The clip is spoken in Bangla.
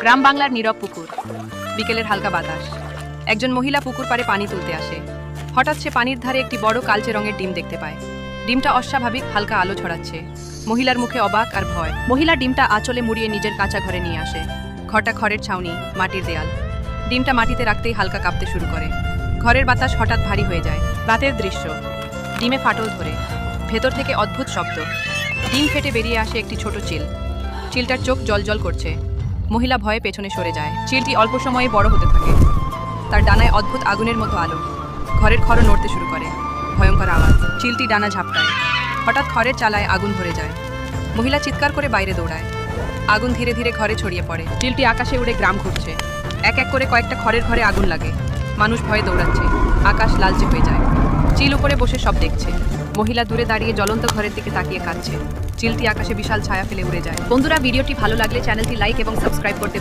গ্রাম বাংলার নীরব পুকুর, বিকেলের হালকা বাতাস। একজন মহিলা পুকুর পাড়ে পানি তুলতে আসে। হঠাৎ সে পানির ধারে একটি বড় কালচে রঙের ডিম দেখতে পায়। ডিমটা অস্বাভাবিক হালকা আলো ছড়াচ্ছে। মহিলার মুখে অবাক আর ভয়। মহিলা ডিমটা আঁচলে মুড়িয়ে নিজের কাঁচা ঘরে নিয়ে আসে। ঘরটা খড়ের ছাউনি, মাটির দেয়াল। ডিমটা মাটিতে রাখতেই হালকা কাঁপতে শুরু করে। ঘরের বাতাস হঠাৎ ভারী হয়ে যায়। রাতের দৃশ্য, ডিমে ফাটল ধরে, ভেতর থেকে অদ্ভুত শব্দ। ডিম ফেটে বেরিয়ে আসে একটি ছোট চিল। চিলটার চোখ জলজল করছে। মহিলা ভয়ে পেছনে সরে যায়। চিলটি অল্প সময়ে বড় হতে থাকে। তার ডানায় অদ্ভুত আগুনের মতো আলো। ঘরের খড় নড়তে শুরু করে। ভয়ঙ্কর আওয়াজ। চিলটি ডানা ঝাপটায়। হঠাৎ খড়ের চালায় আগুন ধরে যায়। মহিলা চিৎকার করে বাইরে দৌড়ায়। আগুন ধীরে ধীরে ঘরে ছড়িয়ে পড়ে। চিলটি আকাশে উড়ে গ্রাম ঘুরছে। এক এক করে কয়েকটা খড়ের ঘরে আগুন লাগে। মানুষ ভয়ে দৌড়াচ্ছে। আকাশ লালচে হয়ে যায়। চিল উপরে বসে সব দেখছে। মহিলা দূরে দাঁড়িয়ে জ্বলন্ত ঘরের দিকে তাকিয়ে কাঁদছে। চিলটি আকাশে বিশাল ছায়া ফেলে উড়ে যায়। বন্ধুরা, ভিডিওটি ভালো লাগলে চ্যানেলটি লাইক এবং সাবস্ক্রাইব করতে